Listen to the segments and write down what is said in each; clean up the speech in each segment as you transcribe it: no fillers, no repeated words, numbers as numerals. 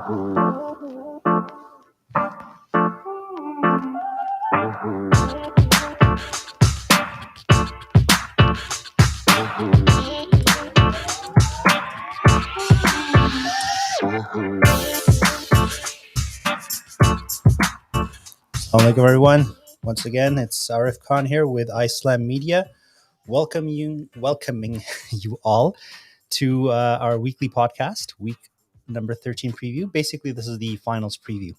Assalamualaikum everyone. Once again, it's Arif Khan here with Islam Media, welcoming you all to our weekly podcast, week number 13 preview. Basically, this is the finals preview.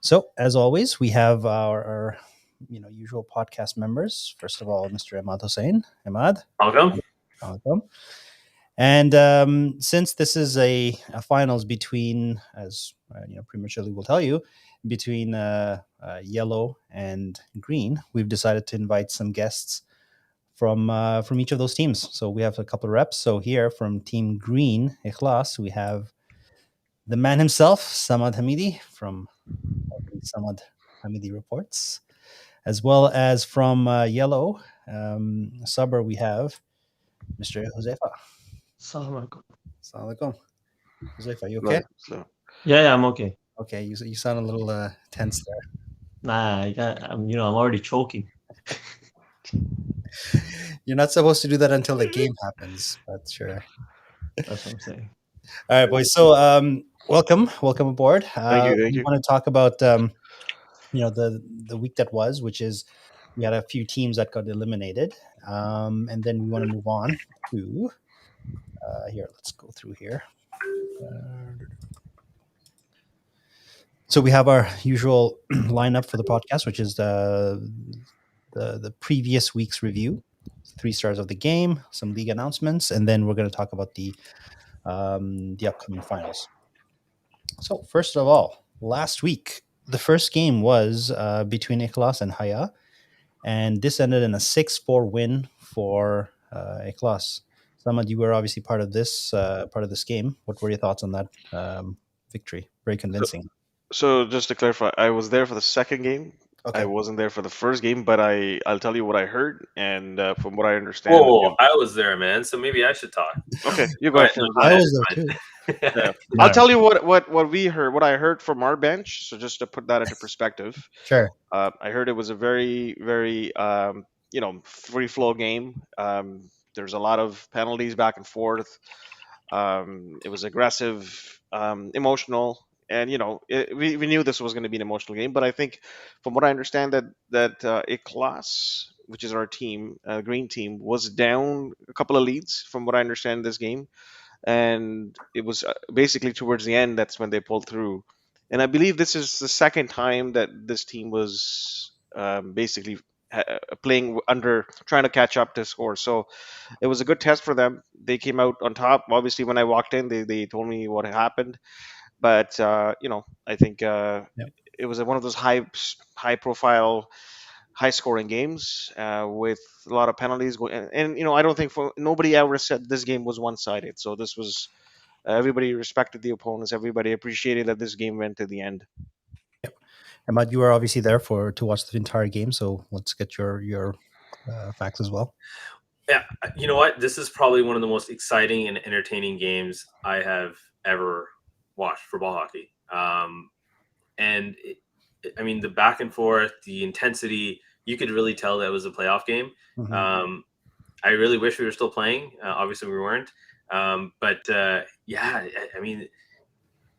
So, as always, we have our usual podcast members. First of all, Mr. Ahmad Hussain. Ahmad, Welcome. welcome. And since this is a finals between, as prematurely will tell you, between yellow and green, we've decided to invite some guests from each of those teams. So we have a couple of reps. So here from Team Green, Ikhlas, we have the man himself, Samad Hamidi from Samad Hamidi Reports, as well as from Yellow, Sabr, we have Mr. Huzaifa. Assalamualaikum. Assalamualaikum. Huzaifa, you okay? Yeah, I'm okay. Okay, you sound a little tense there. Nah, I'm already choking. You're not supposed to do that until the game happens, but sure. That's what I'm saying. All right, boys. So, welcome aboard. Thank you. We want to talk about the week that was, which is we had a few teams that got eliminated, and then we want to move on to here. Let's go through here. So we have our usual lineup for the podcast, which is the previous week's review, 3 stars of the game, some league announcements, and then we're going to talk about the upcoming finals. So first of all, last week the first game was between Ikhlas and Haya, and this ended in a 6-4 win for Ikhlas. Samad, you were obviously part of this game. What were your thoughts on that victory? Very convincing. So just to clarify, I was there for the second game. Okay. I wasn't there for the first game, but I'll tell you what I heard, and from what I understand. Whoa, I was there, man. So maybe I should talk. Okay, you go ahead. I was there too. Yeah. I'll tell you what we heard, what I heard from our bench. So just to put that into perspective, Sure. I heard it was a very, very free flow game. There's a lot of penalties back and forth. It was aggressive, emotional. And we knew this was going to be an emotional game, but I think, from what I understand, that Ikhlas, which is our team, green team, was down a couple of leads. From what I understand, this game, and it was basically towards the end that's when they pulled through. And I believe this is the second time that this team was basically playing under, trying to catch up to score. So it was a good test for them. They came out on top. Obviously, when I walked in, they told me what had happened. But I think it was one of those high profile, high scoring games with a lot of penalties going. And I don't think nobody ever said this game was one sided. So this was everybody respected the opponents. Everybody appreciated that this game went to the end. Yep. Ahmad, you were obviously there to watch the entire game. So let's get your facts as well. Yeah, you know what? This is probably one of the most exciting and entertaining games I have ever watched for ball hockey. And the back and forth, the intensity, you could really tell that it was a playoff game. Mm-hmm. I really wish we were still playing. Obviously we weren't.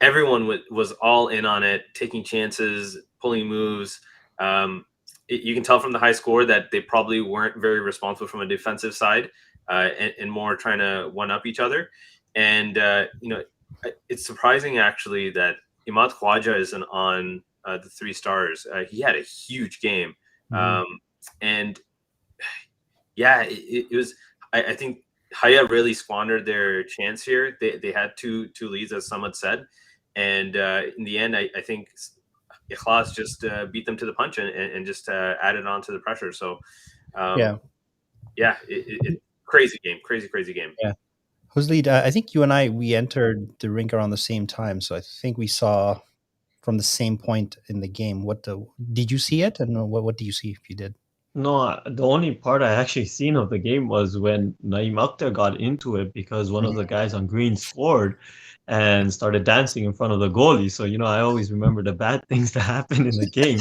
Everyone was all in on it, taking chances, pulling moves. You can tell from the high score that they probably weren't very responsible from a defensive side and more trying to one-up each other. And, it's surprising actually that Imad Khwaja isn't on the 3 stars. He had a huge game. Mm-hmm. It was, I think Haya really squandered their chance here. They had two leads, as Samad said. And in the end, I think Ikhlas just beat them to the punch and just added on to the pressure. So, crazy game. Yeah. Husleid, I think you and we entered the rink around the same time. So I think we saw from the same point in the game. Did you see it? And what do you see if you did? No, the only part I actually seen of the game was when Naeem Akhtar got into it because one of the guys on green scored and started dancing in front of the goalie. So, I always remember the bad things that happen in the game,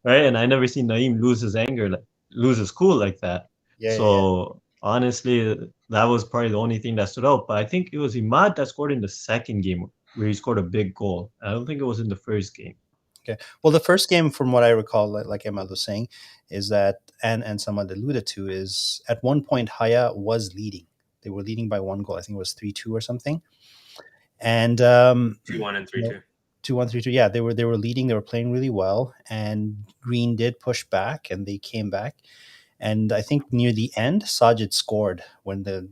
right? And I never seen Naeem lose his anger, lose his cool like that. Yeah. So honestly, that was probably the only thing that stood out. But I think it was Imad that scored in the second game where he scored a big goal. I don't think it was in the first game. Okay. Well, the first game, from what I recall, like Emma was saying, is that and someone alluded to, is at one point Haya was leading. They were leading by one goal. I think it was 3-2 or something. And 2-1 and 3-2. 2-1, 3-2. Yeah, they were leading. They were playing really well, and Green did push back, and they came back. And I think near the end, Sajid scored when the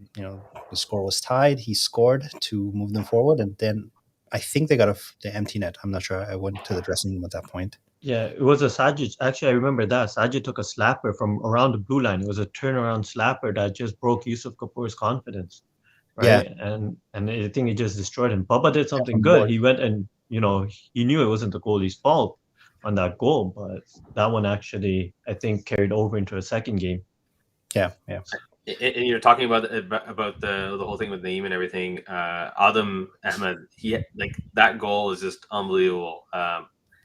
score was tied. He scored to move them forward, and then I think they got the empty net. I'm not sure. I went to the dressing room at that point. Yeah, it was a Sajid. Actually, I remember that. Sajid took a slapper from around the blue line. It was a turnaround slapper that just broke Yusuf Kapoor's confidence, Yeah. right? And I think it just destroyed him. Bubba did something on good. board. He went and, he knew it wasn't the goalie's fault on that goal, but that one actually, I think, carried over into a second game. Yeah. And you're talking about the whole thing with Naeem and everything. Adam Ahmed, that goal is just unbelievable.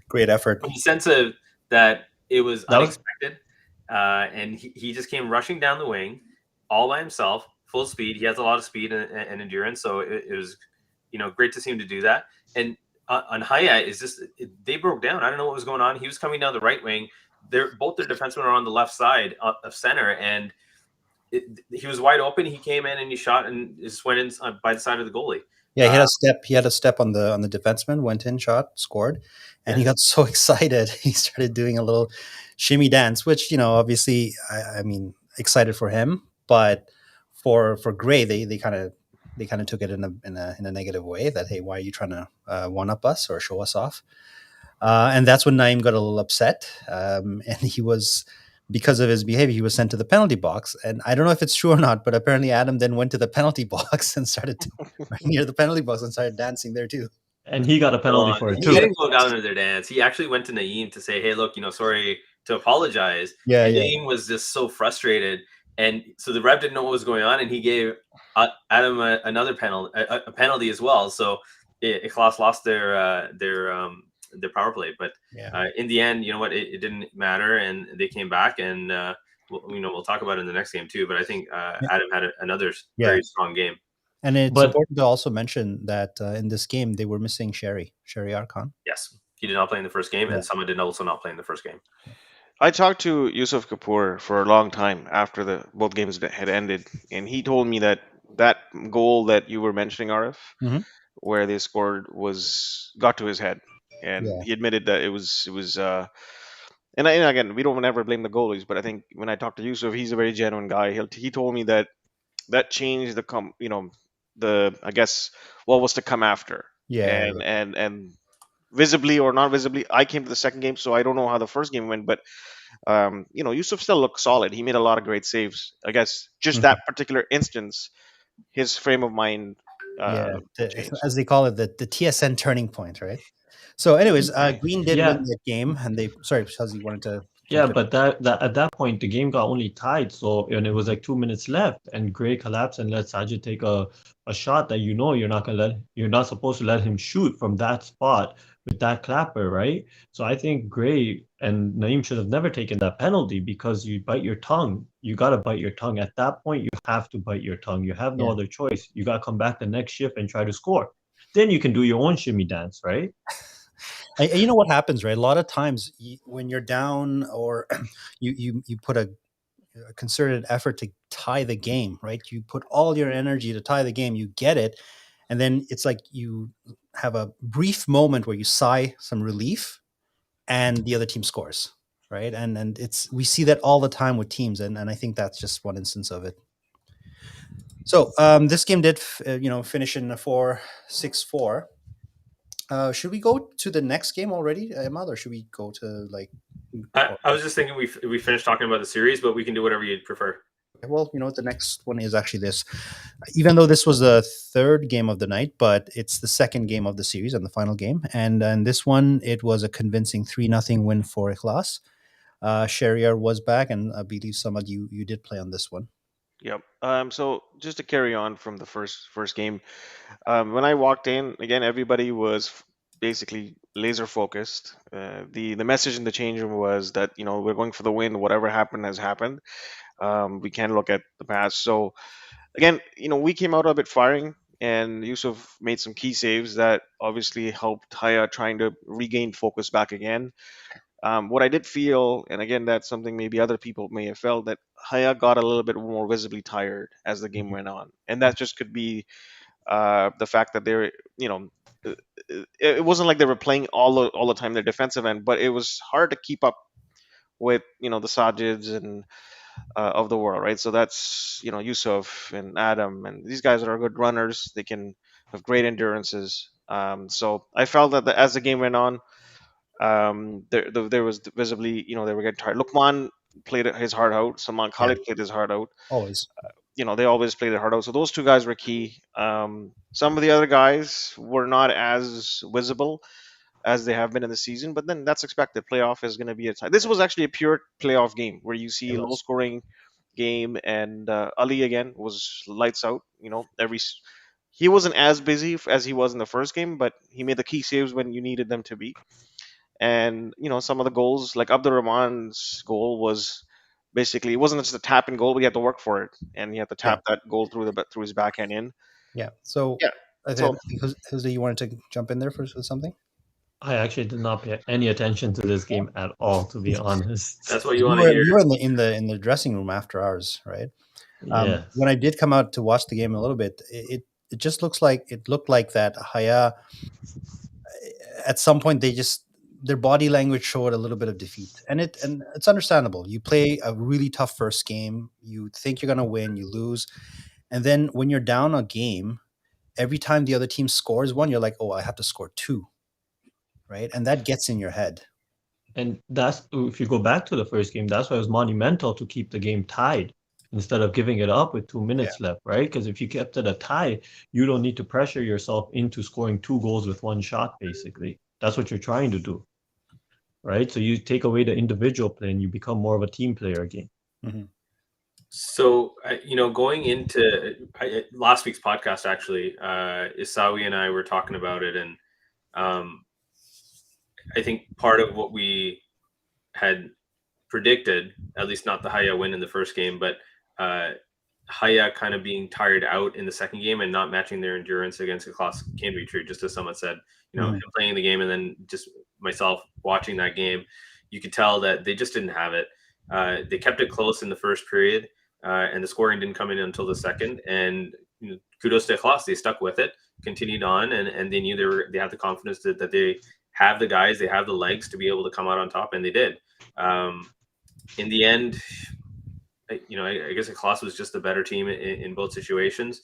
Great effort. In the sense of that it was That was- unexpected, and he just came rushing down the wing all by himself, full speed. He has a lot of speed and endurance, so it was great to see him to do that. And on Haya is just they broke down. I don't know what was going on. He was coming down the right wing. Both their defensemen are on the left side of center, and he was wide open. He came in and he shot and just went in by the side of the goalie. Yeah, he had a step. He had a step on the defenseman. Went in, shot, scored, and he got so excited. He started doing a little shimmy dance, which obviously, I mean, excited for him, but for Gray, they kind of took it in a negative way. That, hey, why are you trying to one up us or show us off? And that's when Naeem got a little upset, and he was. Because of his behavior, he was sent to the penalty box. And I don't know if it's true or not, but apparently Adam then went to the penalty box and started right near the penalty box and started dancing there too. And he got a penalty for it He too. didn't go down to their dance. He actually went to Naeem to say, "Hey, look, sorry," to apologize. Yeah, and yeah. Naeem was just so frustrated, and so the ref didn't know what was going on, and he gave Adam another penalty, a penalty as well. So Ikhlas lost their power play, but Yeah. in the end, you know what, it didn't matter, and they came back, and we'll talk about it in the next game too. But I think Adam had another very strong game. And it's important to also mention that in this game they were missing Sherry Arkan. Yes, he did not play in the first game, and Sama did also not play in the first game. I talked to Yusuf Kapoor for a long time after both games had ended, and he told me that goal that you were mentioning, Arif, where they scored, got to his head, and he admitted that it was. And again, we don't ever blame the goalies, but I think when I talked to Yusuf, he's a very genuine guy. He told me that changed I guess what was to come after. Yeah. And visibly or not visibly, I came to the second game, so I don't know how the first game went, but Yusuf still looked solid. He made a lot of great saves. I guess just that particular instance, his frame of mind. As they call it, the TSN turning point, right? So, anyways, Green did win that game, and sorry, Shazi wanted to. Yeah, but that at that point the game got only tied, and it was like 2 minutes left, and Gray collapsed and let Sajid take a shot that you're not supposed to let him shoot from that spot with that clapper, right? So I think Gray and Naeem should have never taken that penalty because you bite your tongue. You gotta bite your tongue. At that point, you have to bite your tongue. You have no other choice. You gotta come back the next shift and try to score. Then you can do your own shimmy dance, right? You know what happens, right? A lot of times when you're down or you put a concerted effort to tie the game, right? You put all your energy to tie the game, you get it, and then it's like you have a brief moment where you sigh some relief and the other team scores, right? And we see that all the time with teams, and I think that's just one instance of it. So this game did finish in a 4-6-4. Should we go to the next game already, Ahmad, or should we go to I was just thinking we finished talking about the series, but we can do whatever you'd prefer. Well, the next one is actually this. Even though this was the third game of the night, but it's the second game of the series and the final game. And this one, it was a convincing 3-0 win for Ikhlas. Sheriar was back, and I believe Samad, you did play on this one. Yep. So just to carry on from the first game, when I walked in, again, everybody was basically laser focused. The message in the change room was that we're going for the win. Whatever happened has happened. We can't look at the past. So again, we came out a bit firing, and Yusuf made some key saves that obviously helped Haya trying to regain focus back again. What I did feel, and again, that's something maybe other people may have felt, that Haya got a little bit more visibly tired as the game went on, and that just could be the fact that they're, it wasn't like they were playing all the time their defensive end, but it was hard to keep up with the Sajids and of the world, right? So that's Yusuf and Adam, and these guys are good runners. They can have great endurances. So I felt that as the game went on, there was visibly, they were getting tired. Lukman played his heart out. Salman Khalid played his heart out. Always. They always play their heart out. So those two guys were key. Some of the other guys were not as visible as they have been in the season, but then that's expected. Playoff is going to be a time. This was actually a pure playoff game where you see low scoring game, and Ali again was lights out. He wasn't as busy as he was in the first game, but he made the key saves when you needed them to be. And some of the goals, like Abdur Rahman's goal, was basically, it wasn't just a tap and goal. We had to work for it, and he had to tap that goal through his backhand in. Yeah. So Yeah. I think Jose, you wanted to jump in there for something? I actually did not pay any attention to this game at all, to be honest. That's what you want to hear. You were in the dressing room after ours, right? Yeah. When I did come out to watch the game a little bit, it just looked like that Haya, at some point their body language showed a little bit of defeat, and it's understandable. You play a really tough first game, you think you're gonna win, you lose, and then when you're down a game, every time the other team scores one, you're like, oh, I have to score two, right? And that gets in your head. And that's, if you go back to the first game, that's why it was monumental to keep the game tied instead of giving it up with 2 minutes left, right? Because if you kept it a tie, you don't need to pressure yourself into scoring 2 goals with 1 shot, basically. That's what you're trying to do, right? So you take away the individual play and you become more of a team player again. Mm-hmm. So, going into last week's podcast, actually, Isawi and I were talking about it, and I think part of what we had predicted, at least not the Haya win in the first game, but Haya kind of being tired out in the second game and not matching their endurance against a class can be true, just as someone said, him playing the game and then just myself watching that game, you could tell that they just didn't have it. They kept it close in the first period, and the scoring didn't come in until the second. And kudos to Ikhlas, they stuck with it, continued on, and they knew they had the confidence that they have the guys, they have the legs to be able to come out on top, and they did. In the end, I guess Ikhlas was just the better team in both situations.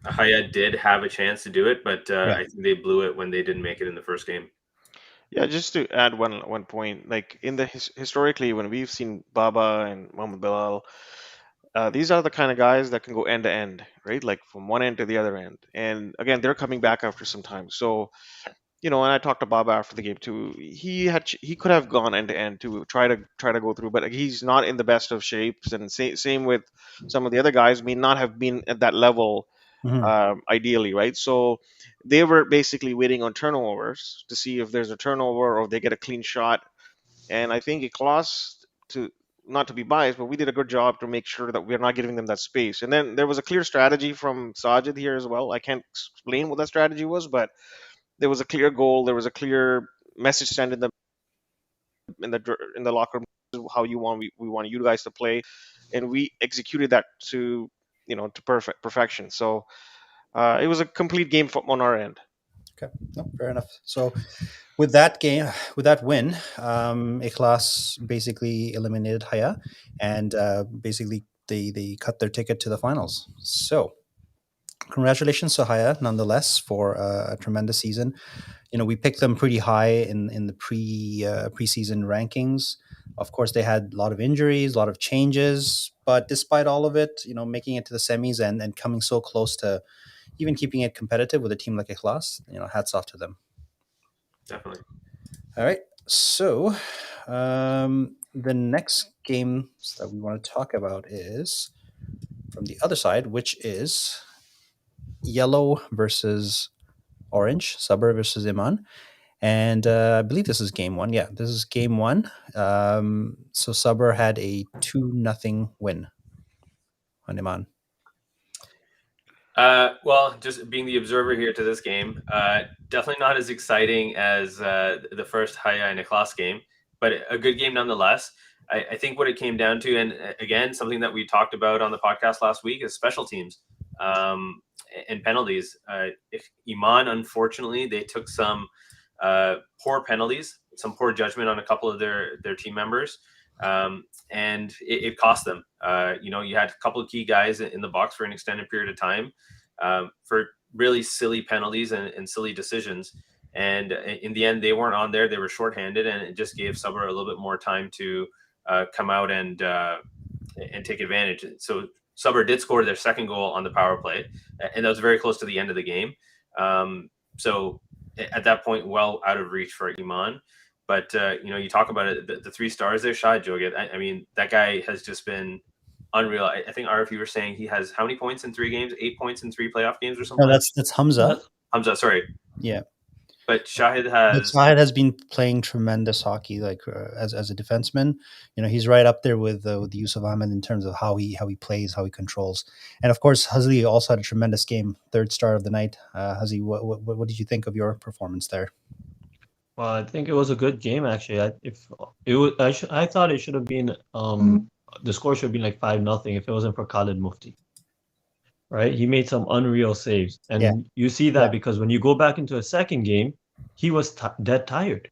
Haya did have a chance to do it, but I think they blew it when they didn't make it in the first game. Yeah, just to add one point, like in the historically, when we've seen Baba and Mohamed Bilal, these are the kind of guys that can go end to end, right? Like from one end to the other end. And again, they're coming back after some time. So, and I talked to Baba after the game too. He could have gone end to end to try to go through, but he's not in the best of shapes. And same with some of the other guys, may not have been at that level. Ideally, right? So they were basically waiting on turnovers to see if there's a turnover or they get a clean shot. And I think Ikhlas, to not to be biased, but we did a good job to make sure that we're not giving them that space. And then there was a clear strategy from Sajid here as well. I can't explain what that strategy was, but there was a clear goal. There was a clear message sent in the locker room, how we want you guys to play, and we executed that to perfection. So it was a complete game on our end. Okay, no, fair enough. So with that win, Ikhlas basically eliminated Haya, and basically they cut their ticket to the finals. So congratulations to Haya, nonetheless, for a tremendous season. We picked them pretty high in the preseason rankings. Of course, they had a lot of injuries, a lot of changes, but despite all of it, making it to the semis and coming so close to even keeping it competitive with a team like Ikhlas, hats off to them. Definitely. All right. So The next game that we want to talk about is from the other side, which is yellow versus orange, Sabr versus Iman. And I believe this is game one. Yeah, this is game one. So Sabr had a 2-0 win on Iman. Well, just being the observer here to this game, definitely not as exciting as the first Haya and Ikhlas game, but a good game nonetheless. I think what it came down to, and again, something that we talked about on the podcast last week, is special teams and penalties. If Iman, unfortunately, they took some poor penalties, some poor judgment on a couple of their team members. And it cost them. You had a couple of key guys in the box for an extended period of time for really silly penalties and silly decisions. And in the end, they weren't on there. They were shorthanded, and it just gave Sabr a little bit more time to come out and take advantage. So Sabr did score their second goal on the power play, and that was very close to the end of the game. So at that point, well out of reach for Iman. But you talk about it, the 3 stars there, Shah Jogit. I mean, that guy has just been unreal. I think RF, you were saying he has how many points in 3 games? 8 points in 3 playoff games or something. No, that's Hamza. Hamza, sorry. Yeah. But Shahid has. Shahid has been playing tremendous hockey, like as a defenseman. He's right up there with Yusuf Ahmed in terms of how he plays, how he controls, and of course, Hazli also had a tremendous game, 3rd star of the night. Hazli, what did you think of your performance there? Well, I think it was a good game actually. I thought it should have been the score should have been like 5-0 if it wasn't for Khalid Mufti. Right, he made some unreal saves, and you see that because when you go back into a second game, he was dead tired.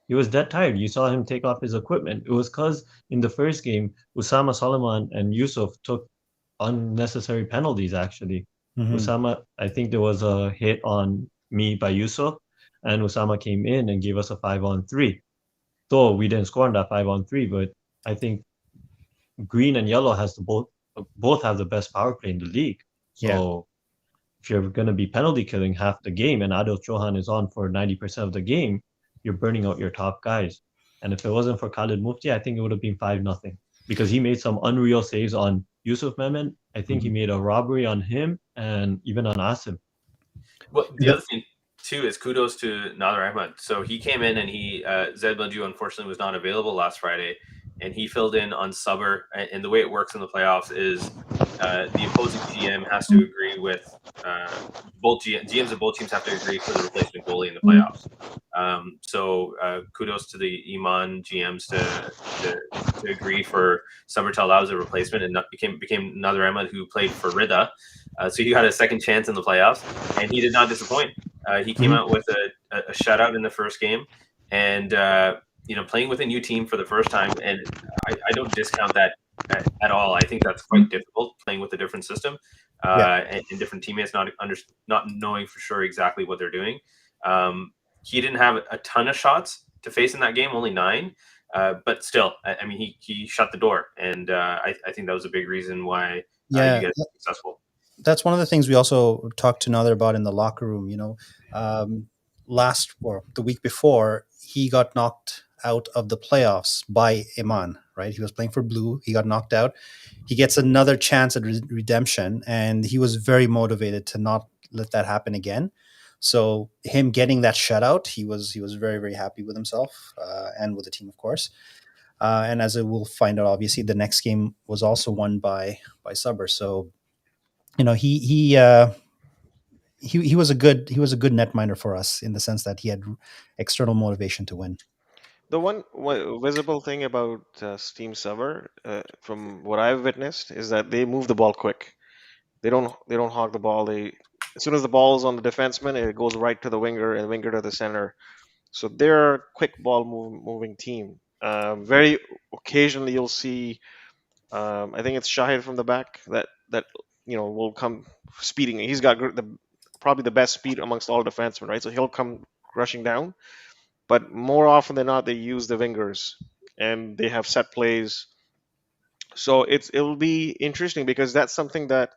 He was dead tired. You saw him take off his equipment. It was because in the first game, Usama Soliman and Yusuf took unnecessary penalties. Actually, Usama, I think there was a hit on me by Yusuf, and Usama came in and gave us a 5-on-3. Though we didn't score on that 5-on-3, but I think green and yellow has both have the best power play in the league. So if you're going to be penalty killing half the game and Adil Chauhan is on for 90% of the game, you're burning out your top guys. And if it wasn't for Khalid Mufti, I think it would have been 5-0 because he made some unreal saves on Yusuf Mehmet. I think he made a robbery on him and even on Asim. Well, the other thing too is kudos to Nader Ahmed. So he came in and Zed Banju unfortunately was not available last Friday, and he filled in on Sabr. And the way it works in the playoffs is the opposing GM has to agree with both GMs of both teams have to agree for the replacement goalie in the playoffs. So kudos to the Iman GMs to agree for Sabr to allow as a replacement, and became Nader Ahmed, who played for Rida. So he got a second chance in the playoffs, and he did not disappoint. He came out with a shutout in the first game, and playing with a new team for the first time, and I don't discount that at all. I think that's quite difficult, playing with a different system and different teammates, not knowing for sure exactly what they're doing. He didn't have a ton of shots to face in that game, only 9, but still, I mean, he shut the door, and I think that was a big reason why you guys were successful. That's one of the things we also talked to Nader about in the locker room. The week before, he got knocked out of the playoffs by Iman, right? He was playing for Blue. He got knocked out. He gets another chance at redemption, and he was very motivated to not let that happen again. So him getting that shutout, he was very, very happy with himself and with the team, of course. And as we'll find out, obviously, the next game was also won by Sabr. So he was a good netminder for us in the sense that he had external motivation to win. The one visible thing about Team Sabr, from what I've witnessed, is that they move the ball quick. They don't hog the ball. As soon as the ball is on the defenseman, it goes right to the winger and winger to the center. So they're a quick ball moving team. Very occasionally you'll see, I think it's Shahid from the back that will come speeding. He's got probably the best speed amongst all defensemen, right? So he'll come rushing down. But more often than not, they use the wingers and they have set plays. So it'll be interesting because that's something that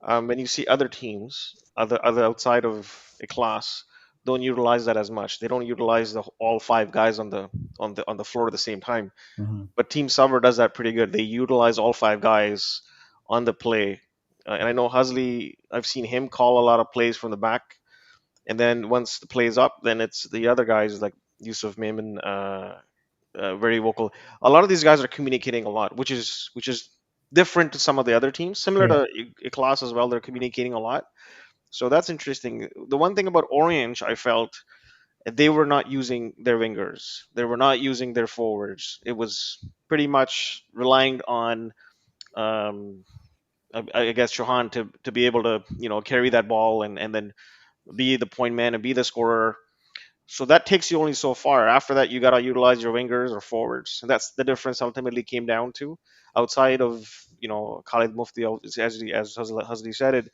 when you see other teams, other outside of a class, don't utilize that as much. They don't utilize all 5 guys on the on the floor at the same time. Mhm. But Team Summer does that pretty good. They utilize all 5 guys on the play. And I know Husley, I've seen him call a lot of plays from the back. And then once the play's up, then it's the other guys like Yusuf Maiman, very vocal. A lot of these guys are communicating a lot, which is different to some of the other teams. Similar Yeah. to Eclass as well, they're communicating a lot. So that's interesting. The one thing about Orange, I felt they were not using their wingers. They were not using their forwards. It was pretty much relying on, um, I guess, Johan to be able to carry that ball and then be the point man and be the scorer. So that takes you only so far. After that, you got to utilize your wingers or forwards. And that's the difference ultimately came down to. Outside of Khalid Mufti, as Husli said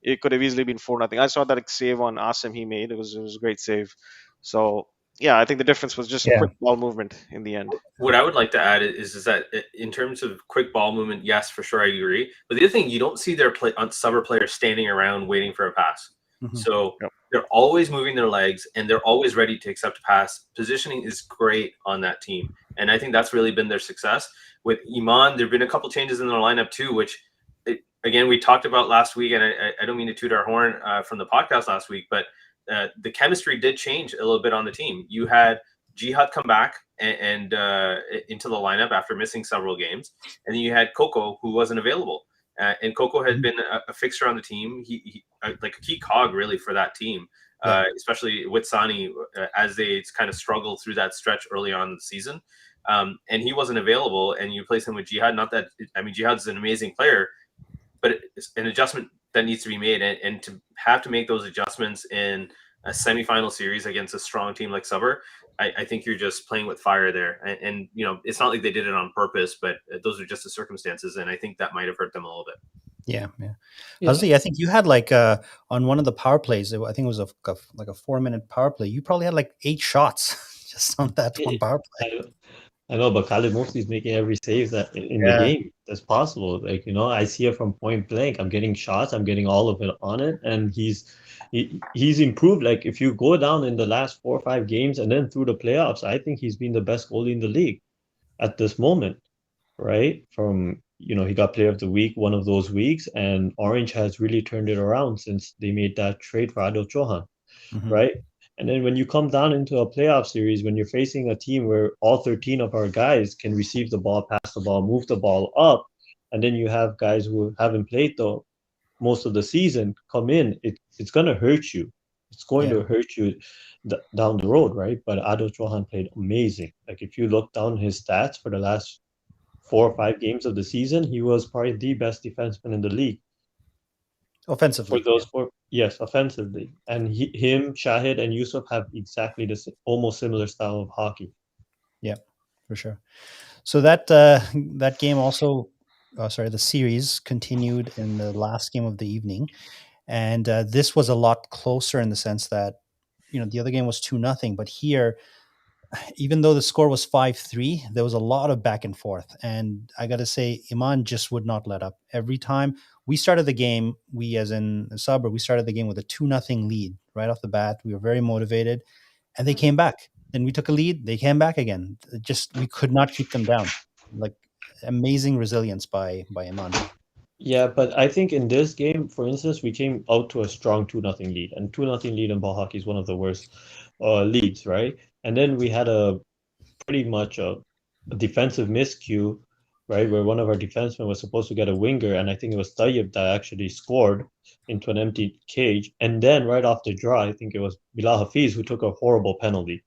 it could have easily been 4-0. I saw that save on Asim he made. It was a great save. So yeah, I think the difference was just Yeah. quick ball movement in the end. What I would like to add is that in terms of quick ball movement, yes, for sure, I agree. But the other thing, you don't see their Summer players standing around waiting for a pass. Mhm. So Yep. they're always moving their legs and they're always ready to accept a pass. Positioning is great on that team. And I think that's really been their success. With Iman, there have been a couple changes in their lineup too, which, again, we talked about last week. And I don't mean to toot our horn from the podcast last week, but the chemistry did change a little bit on the team. You had Jihad come back and into the lineup after missing several games. And then you had Coco, who wasn't available. And Coco has been a fixture on the team. He like a key cog really for that team, especially with Sani as they kind of struggled through that stretch early on in the season. And he wasn't available, and you place him with Jihad. Not that Jihad's an amazing player, but it's an adjustment that needs to be made, and to have to make those adjustments in a semifinal series against a strong team like Suber, I think you're just playing with fire there. And it's not like they did it on purpose, but those are just the circumstances, and I think that might have hurt them a little bit. Yeah. Husli, I think you had on one of the power plays, I think it was a 4-minute power play. You probably had 8 shots just on that one power play. I know, but Khalid Mufti is making every save that in the game that's possible. I see it from point blank. I'm getting shots. I'm getting all of it on it, and he's improved. Like if you go down in the last 4 or 5 games and then through the playoffs, I think he's been the best goalie in the league at this moment, right? From he got Player of the Week one of those weeks, and Orange has really turned it around since they made that trade for Adil Chauhan, right? And then when you come down into a playoff series, when you're facing a team where all 13 of our guys can receive the ball, pass the ball, move the ball up, and then you have guys who haven't played most of the season come in, it's going to hurt you. It's going to hurt you down the road, right? But Adil Chauhan played amazing. Like if you look down his stats for the last 4 or 5 games of the season, he was probably the best defenseman in the league. Offensively. For those 4, yes, offensively. And him, Shahid, and Yusuf have exactly the almost similar style of hockey. Yeah, for sure. So that game also, the series continued in the last game of the evening, and this was a lot closer in the sense that the other game was 2-0, but here, even though the score was 5-3, there was a lot of back and forth. And I got to say, Iman just would not let up. Every time we started the game, we as in Suber, we started the game with a 2-0 lead right off the bat. We were very motivated, and they came back. Then we took a lead. They came back again. We could not keep them down. Like amazing resilience by Iman. Yeah, but I think in this game, for instance, we came out to a strong 2-0 lead, and 2-0 lead in ball hockey is one of the worst leads, right? And then we had pretty much a defensive miscue, right, where one of our defensemen was supposed to get a winger, and I think it was Tayyip that actually scored into an empty cage. And then right off the draw, I think it was Bilal Hafiz who took a horrible penalty.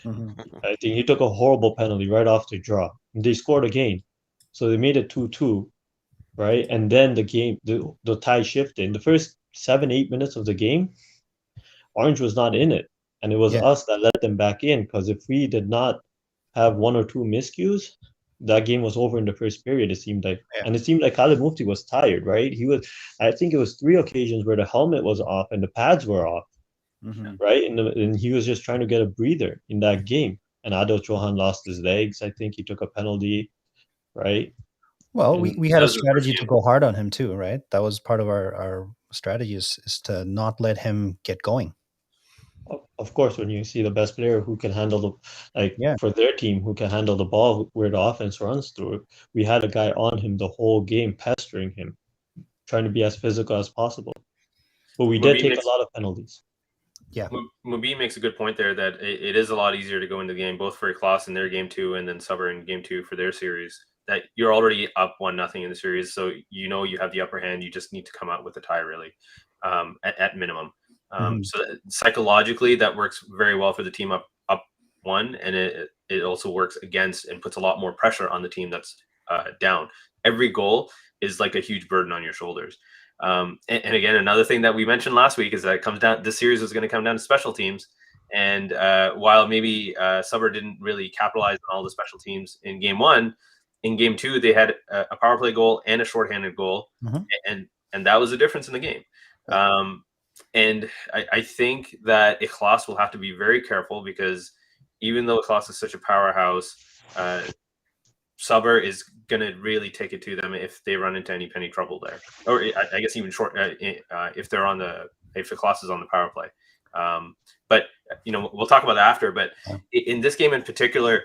I think he took a horrible penalty right off the draw. And they scored again. So they made it 2-2, right? And then the game, the tie shifted. In the first 7-8 minutes of the game, Orange was not in it. And it was us that let them back in, because if we did not have 1 or 2 miscues, that game was over in the first period, it seemed like. And it seemed like Khalid Mufti was tired, right? I think it was 3 occasions where the helmet was off and the pads were off, right? And he was just trying to get a breather in that game. And Adil Chauhan lost his legs. I think he took a penalty, right? Well, we had a strategy to go hard on him too, right? That was part of our strategy is to not let him get going. Of course, when you see the best player who can handle Yeah. for their team, who can handle the ball where the offense runs through it, we had a guy on him the whole game, pestering him, trying to be as physical as possible. But we did take a lot of penalties. Yeah. Mubin makes a good point there that it is a lot easier to go into the game, both for Klaas in their game 2 and then Suber in game 2 for their series. That you're already up 1-0 in the series, so you know you have the upper hand. You just need to come out with a tie, really, at minimum. So psychologically, that works very well for the team up 1, and it also works against and puts a lot more pressure on the team that's down. Every goal is like a huge burden on your shoulders. And again, another thing that we mentioned last week is that it comes down. This series was going to come down to special teams, and while maybe Suber didn't really capitalize on all the special teams in game 1, in game 2 they had a power play goal and a shorthanded goal, and that was the difference in the game. And I think that Ikhlas will have to be very careful, because even though Ikhlas is such a powerhouse, Suber is going to really take it to them if they run into any penny trouble there, or I guess even short if Ikhlas is on the power play. But we'll talk about that after. But in this game in particular,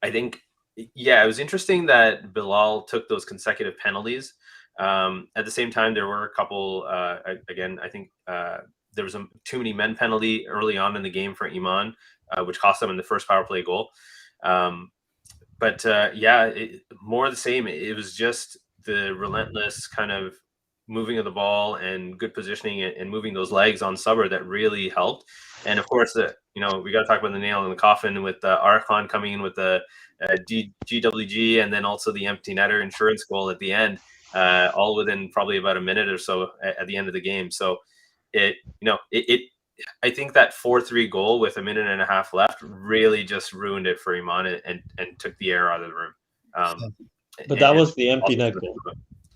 I think it was interesting that Bilal took those consecutive penalties. At the same time, there were a couple. Again, I think there was a too many men penalty early on in the game for Iman, which cost them in the first power play goal. But more of the same. It was just the relentless kind of moving of the ball and good positioning and moving those legs on Suber that really helped. And of course, we got to talk about the nail in the coffin with Arfan coming in with the GWG, and then also the empty netter insurance goal at the end, all within probably about a minute or so at the end of the game. So I think that 4-3 goal with a minute and a half left really just ruined it for Iman and took the air out of the room. But that was the empty net goal.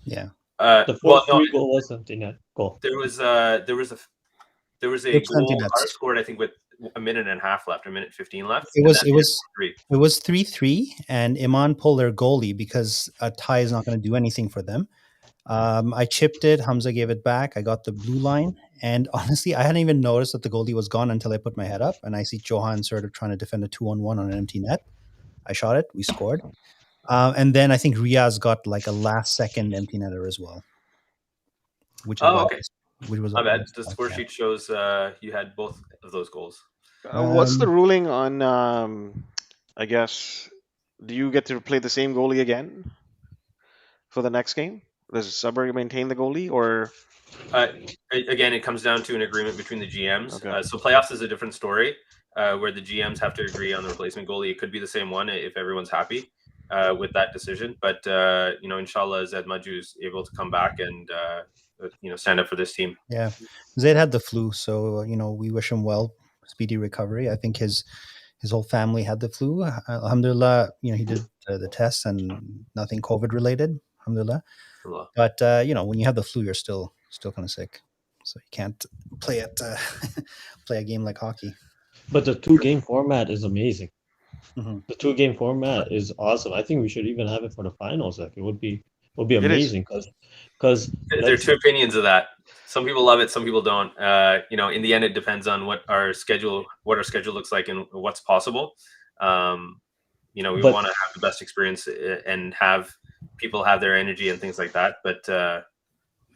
Yeah. The 4-3 goal was empty net goal. There was a goal scored, I think, with a minute and a half left, a minute 15 left. It was 3-3, and Iman pulled their goalie because a tie is not going to do anything for them. I chipped it. Hamza gave it back. I got the blue line, and honestly, I hadn't even noticed that the goalie was gone until I put my head up, and I see Johan sort of trying to defend a 2-on-1 on an empty net. I shot it. We scored. And then I think Riaz got like a last-second empty netter as well. Which was my bad. The score sheet shows you had both of those goals. What's the ruling on? I guess, do you get to play the same goalie again for the next game? Does Suber maintain the goalie, or? Again, it comes down to an agreement between the GMs. Okay. So playoffs is a different story, where the GMs have to agree on the replacement goalie. It could be the same one if everyone's happy with that decision. But inshallah, Zed Maju is able to come back and stand up for this team. Yeah, Zaid had the flu, so we wish him well, speedy recovery. I think his whole family had the flu. Alhamdulillah, he did the test and nothing COVID related. Alhamdulillah. But when you have the flu, you're still kind of sick, so you can't play a game like hockey. But the 2-game format is amazing. Mm-hmm. The 2-game format is awesome. I think we should even have it for the finals. Like it would be amazing because there are two opinions of that. Some people love it, some people don't. In the end, it depends on what our schedule looks like and what's possible. We want to have the best experience and have people have their energy and things like that. But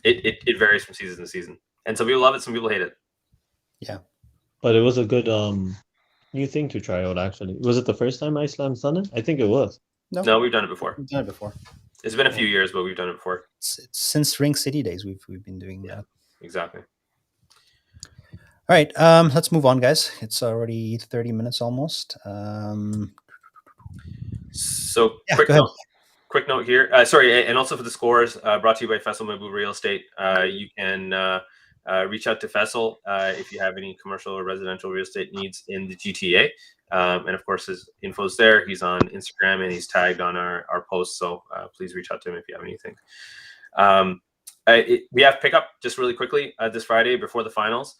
it varies from season to season, and some people love it, some people hate it. Yeah, but it was a good new thing to try out. Actually, was it the first time Iceland's done it? I think it was. No, we've done it before. We've done it before. It's been a few years, but we've done it before. Since Ring City days, we've been doing that. Exactly. All right, let's move on, guys. It's already 30 minutes almost. Quick note here. And also for the scores, brought to you by Faisal Mahbub Real Estate. You can reach out to Faisal if you have any commercial or residential real estate needs in the GTA. And of course, his info's there. He's on Instagram and he's tagged on our posts. So please reach out to him if you have anything. We have pickup just really quickly this Friday before the finals.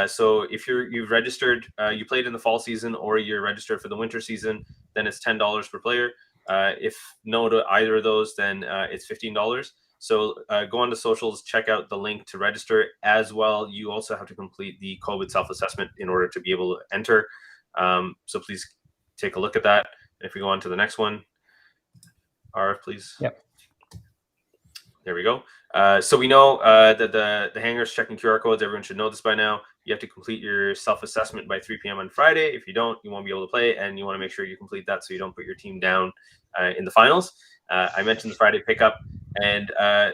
So if you've registered, you played in the fall season or you're registered for the winter season, then it's $10 per player. If no to either of those, then it's $15. So go on to socials, check out the link to register as well. You also have to complete the COVID self-assessment in order to be able to enter. So please take a look at that. If we go on to the next one, RF, please. Yep. There we go. So we know that the hangers checking QR codes. Everyone should know this by now. You have to complete your self-assessment by 3 p.m. on Friday. If you don't, you won't be able to play, and you want to make sure you complete that so you don't put your team down in the finals. I mentioned the Friday pickup, and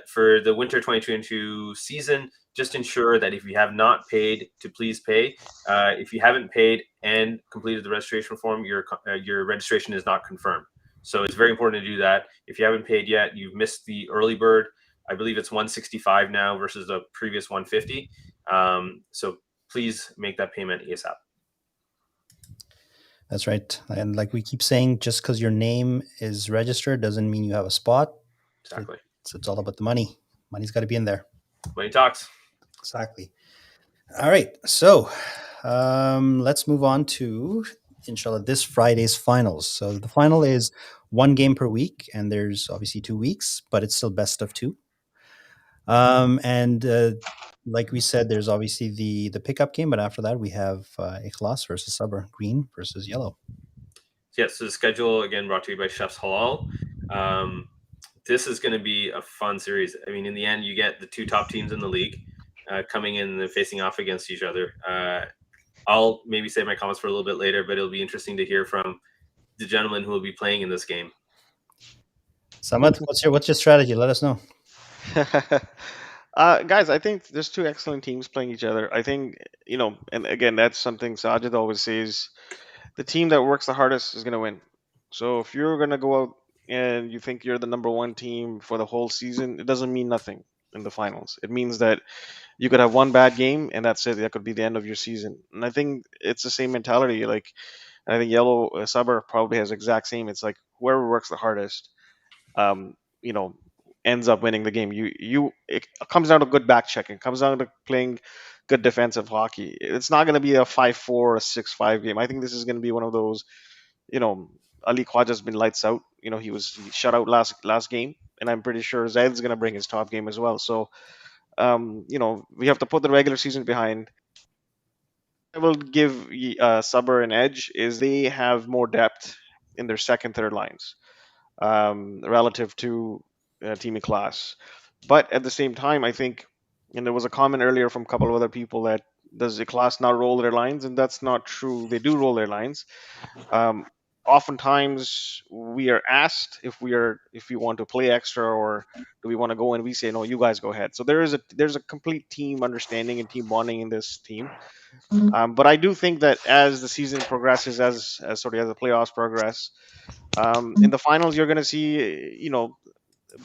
for the winter 2022 season, just ensure that if you have not paid, to please pay. If you haven't paid and completed the registration form, your registration is not confirmed. So it's very important to do that. If you haven't paid yet, you've missed the early bird. I believe it's 165 now versus the previous 150. So please make that payment ASAP. That's right. And like we keep saying, just because your name is registered doesn't mean you have a spot. Exactly. It's all about the money. Money's got to be in there. Money talks. Exactly. All right. So let's move on to, inshallah, this Friday's finals. So the final is 1 game per week, and there's obviously 2 weeks, but it's still best of 2. And like we said, there's obviously the pickup game, but after that we have Ikhlas versus Sabr, green versus yellow. Yes, so the schedule again brought to you by Chefs Halal. This is going to be a fun series. I mean, in the end, you get the 2 top teams in the league coming in and facing off against each other. I'll maybe save my comments for a little bit later, but it'll be interesting to hear from the gentlemen who will be playing in this game. Samad, what's your strategy? Let us know. Guys, I think there's 2 excellent teams playing each other. I think, and again, that's something Sajid always says, the team that works the hardest is going to win. So if you're going to go out and you think you're the number 1 team for the whole season, it doesn't mean nothing in the finals. It means that you could have 1 bad game and that's it. That could be the end of your season. And I think it's the same mentality. Like, I think Yellow Sabr probably has exact same. It's like whoever works the hardest, ends up winning the game. It comes down to good back checking. It comes down to playing good defensive hockey. It's not going to be a 5-4 or a 6-5 game. I think this is going to be one of those, Ali Khwaja's been lights out. He shut out last game, and I'm pretty sure Zaid's going to bring his top game as well. So, we have to put the regular season behind. I will give Sabr an edge is they have more depth in their second, third lines relative to Team Ikhlas. But at the same time, I think, and there was a comment earlier from a couple of other people that does Ikhlas not roll their lines, and that's not true. They do roll their lines. Oftentimes, we are asked if we want to play extra or do we want to go, and we say no, you guys go ahead. So there's a complete team understanding and team bonding in this team. But I do think that as the season progresses, as the playoffs progress, in the finals, you're going to see,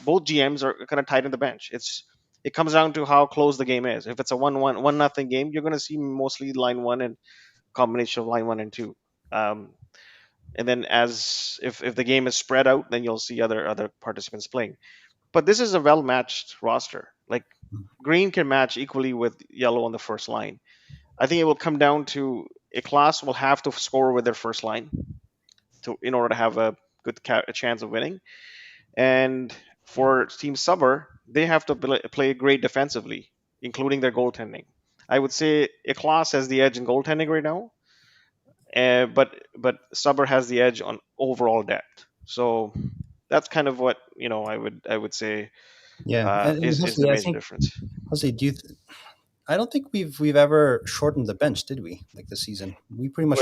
both GMs are going to tighten the bench. It comes down to how close the game is. If it's a 1-1 game, you're going to see mostly line 1 and combination of line 1 and 2. And then if the game is spread out, then you'll see other participants playing. But this is a well-matched roster. Like, green can match equally with yellow on the first line. I think it will come down to Ikhlas will have to score with their first line in order to have a good chance of winning. And for Team Sabr, they have to play great defensively, including their goaltending. I would say Ikhlas has the edge in goaltending right now, but Sabr has the edge on overall depth. So that's kind of what I would say. Yeah, is the main difference. Jose, I don't think we've ever shortened the bench, did we? Like this season, we pretty much.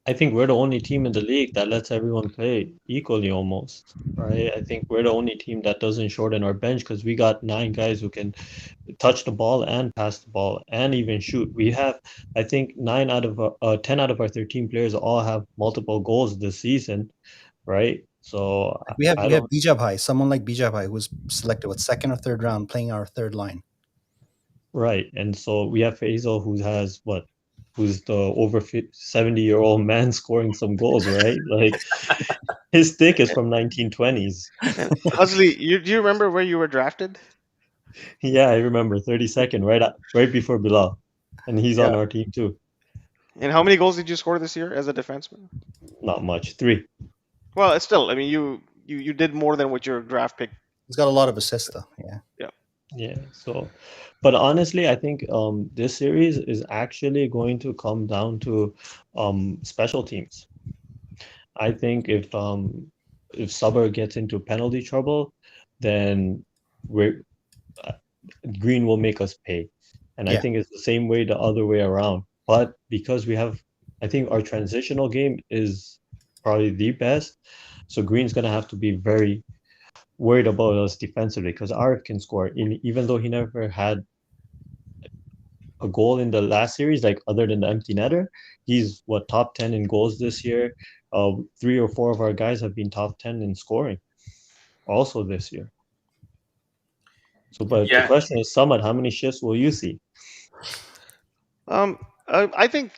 I think we're the only team in the league that lets everyone play equally almost, right? I think we're the only team that doesn't shorten our bench because we got 9 guys who can touch the ball and pass the ball and even shoot. We have, I think, 10 out of our 13 players all have multiple goals this season, right? So we have Bijabhai, someone like Bijabhai who was selected with 2nd or 3rd round playing our 3rd line. Right, and so we have Faisal who's the over 70-year-old man scoring some goals, right? Like, his stick is from 1920s. Husley, do you remember where you were drafted? Yeah, I remember 32nd, right before Bilal, and he's on our team too. And how many goals did you score this year as a defenseman? Not much, 3. Well, it's still, I mean, you did more than what your draft pick He's got a lot of assists, though. Yeah. Yeah. So, but honestly, I think this series is actually going to come down to special teams. I think if Suber gets into penalty trouble, then we're Green will make us pay. And I Yeah. think it's the same way the other way around. But because I think our transitional game is probably the best. So Green's gonna have to be very worried about us defensively because Arif can score. Even though he never had a goal in the last series, like other than the empty netter, he's top 10 in goals this year. 3 or 4 of our guys have been top 10 in scoring also this year. So, but the question is, Samad, how many shifts will you see? I think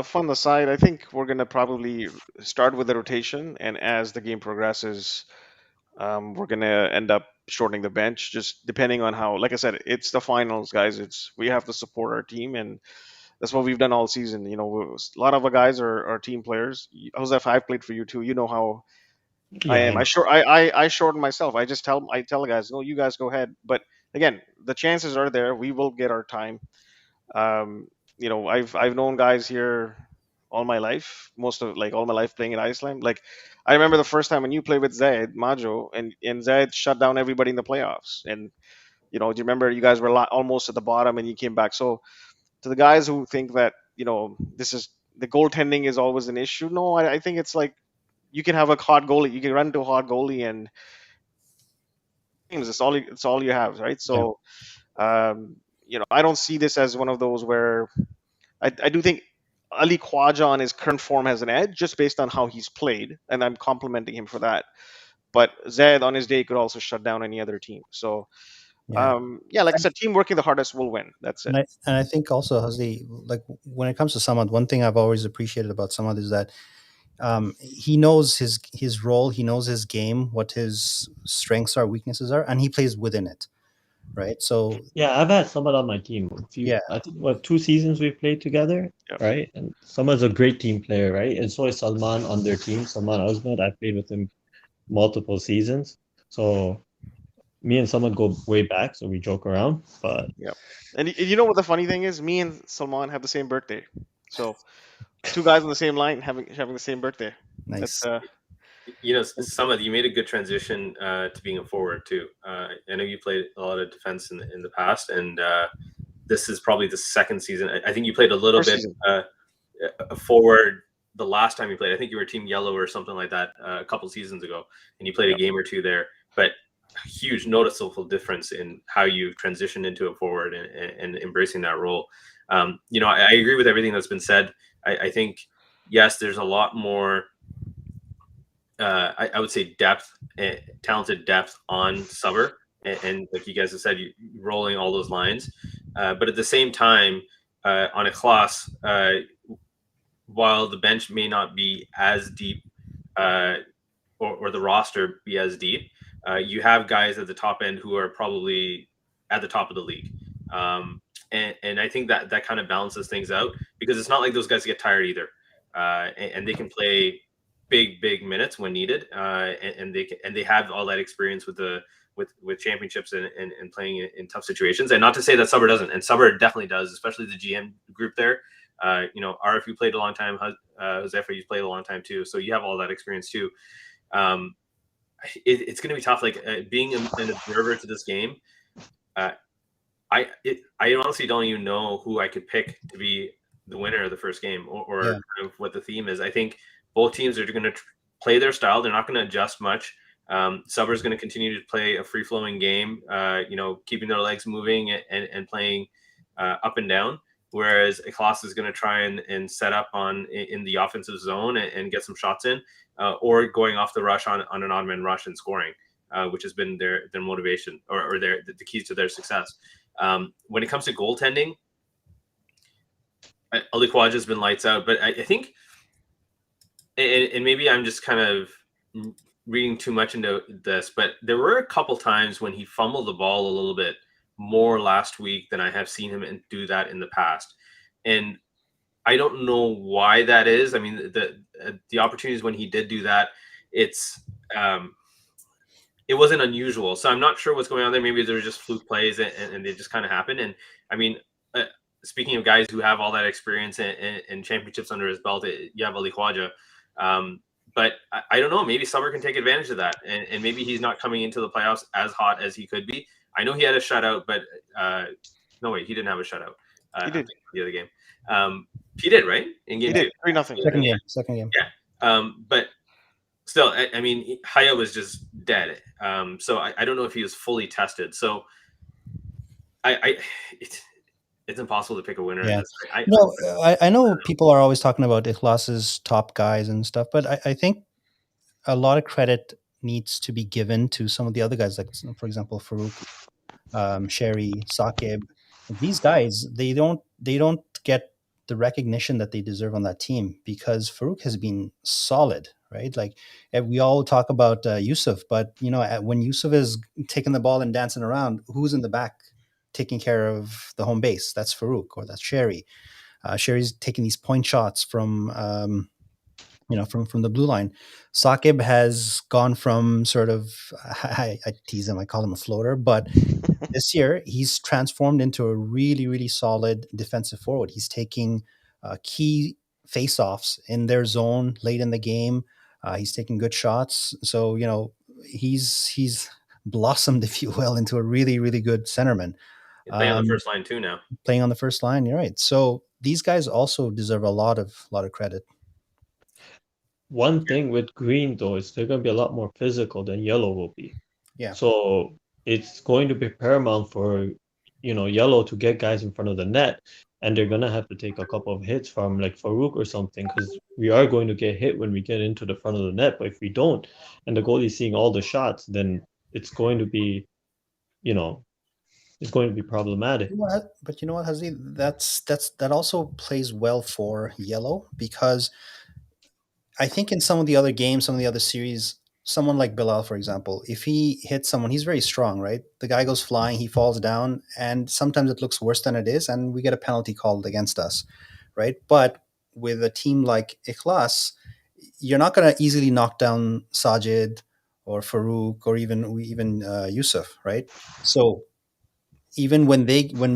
from the side, I think we're gonna probably start with the rotation, and as the game progresses, we're gonna end up shortening the bench, just depending on how. Like I said, it's the finals, guys. We have to support our team, and that's what we've done all season. A lot of our guys are team players. Joseph, I've played for you too. You know how I Yeah, am. I shorten myself. I tell the guys, no, you guys go ahead. But again, the chances are there. We will get our time. Um, I've known guys here all my life, all my life playing in Iceland. Like I remember the first time when you played with Zed Majo, and Zed shut down everybody in the playoffs. And do you remember you guys were almost at the bottom and you came back? So to the guys who think that this is the goaltending is always an issue, no, I think it's like you can have a hot goalie, you can run into a hot goalie, and it's all you have, right? So I don't see this as one of those where I do think Ali Khwaja on his current form has an edge just based on how he's played, and I'm complimenting him for that. But Zed on his day could also shut down any other team. So, like I said, team working the hardest will win. That's it. And I think also, Hazi, like when it comes to Samad, one thing I've always appreciated about Samad is that he knows his role, he knows his game, what his strengths are, weaknesses are, and he plays within it. Right. So yeah, I've had Samad on my team. I think 2 seasons we've played together, right? And Samad's a great team player, right? And so is Salman on their team. Salman Ahmed, I played with him multiple seasons. So me and Samad go way back, so we joke around. But and you know what the funny thing is? Me and Salman have the same birthday, so 2 guys on the same line having the same birthday. Nice. That's, Samad, you made a good transition to being a forward too. I know you played a lot of defense in the past, and this is probably the second season. I think you played a little bit forward the last time you played. I think you were Team Yellow or something like that a couple seasons ago, and you played a game or two there. But a huge noticeable difference in how you've transitioned into a forward and embracing that role. I agree with everything that's been said. I think, yes, there's a lot more I would say talented depth on Suber, and like you guys have said, you rolling all those lines. But at the same time, on a class, while the bench may not be as deep, or the roster be as deep, you have guys at the top end who are probably at the top of the league. And I think that kind of balances things out, because it's not like those guys get tired either, and they can play big minutes when needed, and they have all that experience with championships and playing in tough situations. And not to say that Suber doesn't, and Suber definitely does, especially the GM group there. RF, you played a long time. Josefa, you played a long time too, so you have all that experience too. It's going to be tough, like being an observer to this game. I honestly don't even know who I could pick to be the winner of the first game, or kind of what the theme is. I think both teams are going to play their style. They're not going to adjust much. Suber is going to continue to play a free-flowing game, keeping their legs moving and playing up and down, whereas Eklas is going to try and set up in the offensive zone and get some shots in, or going off the rush on an odd man rush and scoring, which has been their motivation or the keys to their success. When it comes to goaltending, Ali Khwaja has been lights out, but I think, and maybe I'm just kind of reading too much into this, but there were a couple times when he fumbled the ball a little bit more last week than I have seen him do that in the past. And I don't know why that is. I mean, the opportunities when he did do that, it it wasn't unusual. So I'm not sure what's going on there. Maybe there were just fluke plays and they just kind of happened. And I mean, speaking of guys who have all that experience and championships under his belt, Yav Ali Khwaja. But I don't know. Maybe Summer can take advantage of that, and maybe he's not coming into the playoffs as hot as he could be. I know he had a shutout, but no, wait, he didn't have a shutout. He did. The other game. He did, right? In game He two. did 3-0. Second game. Yeah. But still, I mean, Haya was just dead. So I don't know if he was fully tested. So it's impossible to pick a winner. Yeah. In this. I know people are always talking about Ikhlas's top guys and stuff, but I think a lot of credit needs to be given to some of the other guys, like, for example, Farouk, Sherry, Saqib. These guys, they don't get the recognition that they deserve on that team, because Farouk has been solid, right? Like, we all talk about Yusuf, but when Yusuf is taking the ball and dancing around, who's in the back taking care of the home base? That's Farouk, or that's Sherry. Sherry's taking these point shots from from the blue line. Saqib has gone from sort of, I tease him, I call him a floater, but this year he's transformed into a really, really solid defensive forward. He's taking key face-offs in their zone late in the game. He's taking good shots. So, he's blossomed, if you will, into a really, really good centerman. He's playing on the first line too now. Playing on the first line, you're right. So these guys also deserve a lot of credit. One thing with green, though, is they're going to be a lot more physical than yellow will be. Yeah. So it's going to be paramount for, yellow to get guys in front of the net. And they're going to have to take a couple of hits from like Farouk or something, because we are going to get hit when we get into the front of the net. But if we don't, and the goalie's seeing all the shots, then it's going to be, it's going to be problematic. But you know what, Hazi? That also plays well for yellow, because I think in some of the other games, some of the other series, someone like Bilal, for example, if he hits someone, he's very strong, right? The guy goes flying, he falls down, and sometimes it looks worse than it is, and we get a penalty called against us, right? But with a team like Ikhlas, you're not going to easily knock down Sajid or Farouk or even Yusuf, right? So even when